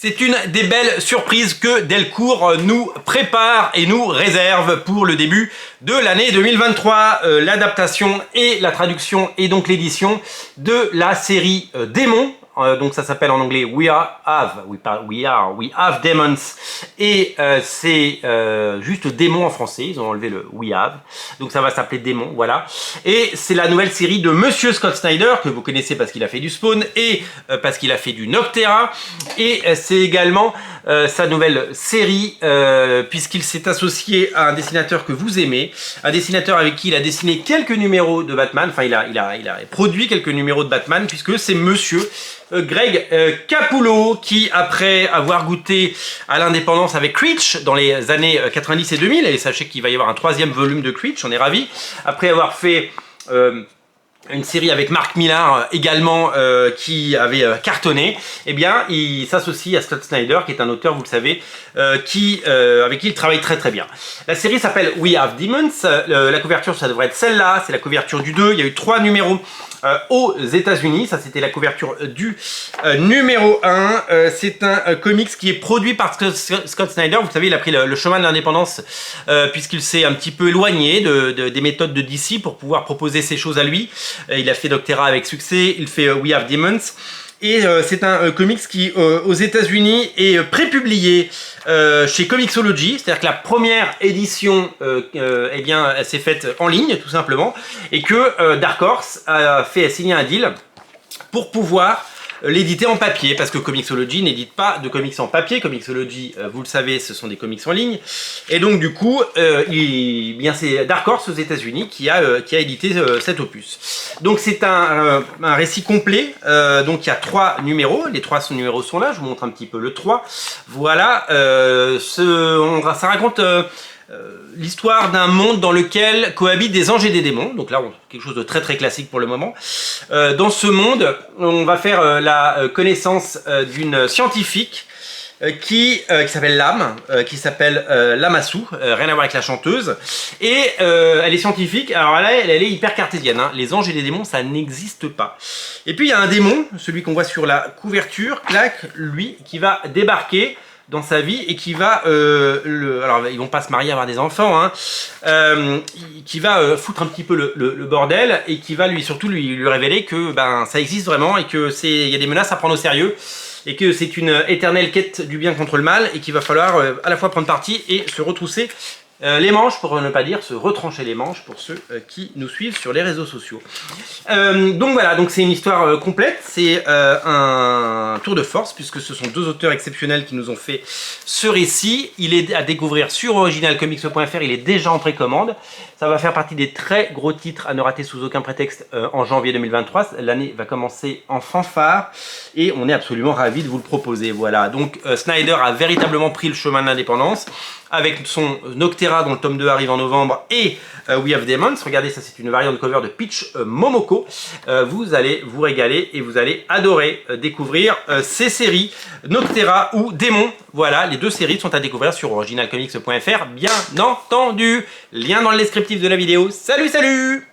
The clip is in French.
C'est une des belles surprises que Delcourt nous prépare et nous réserve pour le début de l'année 2023. L'adaptation et la traduction et donc l'édition de la série Démons. Donc ça s'appelle en anglais We Have Demons et c'est juste démons en français, ils ont enlevé le We Have, donc ça va s'appeler Démons, voilà. Et c'est la nouvelle série de Monsieur Scott Snyder que vous connaissez parce qu'il a fait du Spawn et parce qu'il a fait du Noctera, et c'est également sa nouvelle série puisqu'il s'est associé à un dessinateur que vous aimez, un dessinateur avec qui il a dessiné quelques numéros de Batman, enfin il a produit quelques numéros de Batman, puisque c'est Monsieur Greg Capullo qui, après avoir goûté à l'indépendance avec Creech dans les années 90 et 2000, et sachez qu'il va y avoir un 3e volume de Creech, on est ravis, après avoir fait une série avec Mark Millar également qui avait cartonné, eh bien il s'associe à Scott Snyder qui est un auteur, vous le savez, avec qui il travaille très très bien. La série s'appelle We Have Demons, la couverture ça devrait être celle-là, c'est la couverture du 2, il y a eu 3 numéros aux États-Unis, ça c'était la couverture du numéro 1, c'est un comics qui est produit par Scott Snyder, vous savez il a pris le chemin de l'indépendance puisqu'il s'est un petit peu éloigné des méthodes de DC pour pouvoir proposer ses choses à lui. Il a fait Noctera avec succès, il fait We Have Demons. Et c'est un comics qui, aux États-Unis, est prépublié chez Comixology, c'est-à-dire que la première édition, eh bien, elle s'est faite en ligne, tout simplement, et que Dark Horse a fait signer un deal pour pouvoir l'éditer en papier, parce que Comixology n'édite pas de comics en papier. Comixology, vous le savez, ce sont des comics en ligne, et donc du coup, bien c'est Dark Horse aux États-Unis qui a édité cet opus. Donc c'est un récit complet, donc il y a 3 numéros, les 3 numéros sont là, je vous montre un petit peu le 3, voilà, ça raconte l'histoire d'un monde dans lequel cohabitent des anges et des démons, donc là quelque chose de très très classique pour le moment. Dans ce monde, on va faire la connaissance d'une scientifique qui s'appelle Lame, qui s'appelle Lamassu, rien à voir avec la chanteuse, et elle est scientifique, alors elle est hyper cartésienne, hein. Les anges et les démons ça n'existe pas. Et puis il y a un démon, celui qu'on voit sur la couverture, clac, lui, qui va débarquer dans sa vie et qui va, alors ils vont pas se marier, avoir des enfants, hein, qui va foutre un petit peu le bordel et qui va surtout lui révéler que ben ça existe vraiment et que il y a des menaces à prendre au sérieux et que c'est une éternelle quête du bien contre le mal et qu'il va falloir à la fois prendre parti et se retrousser les manches, pour ne pas dire se retrancher les manches pour ceux qui nous suivent sur les réseaux sociaux. Donc voilà, donc c'est une histoire complète, c'est un tour de force puisque ce sont 2 auteurs exceptionnels qui nous ont fait ce récit. Il est à découvrir sur originalcomics.fr, il est déjà en précommande. Ça va faire partie des très gros titres à ne rater sous aucun prétexte en janvier 2023. L'année va commencer en fanfare et on est absolument ravis de vous le proposer. Voilà, donc Snyder a véritablement pris le chemin de l'indépendance avec son Noctera dont le tome 2 arrive en novembre et We Have Demons. Regardez, ça c'est une variante cover de Peach Momoko. Vous allez vous régaler et vous allez adorer découvrir ces séries Noctera ou Démons. Voilà, les 2 séries sont à découvrir sur originalcomics.fr, bien entendu. Lien dans le descriptif de la vidéo. Salut, salut!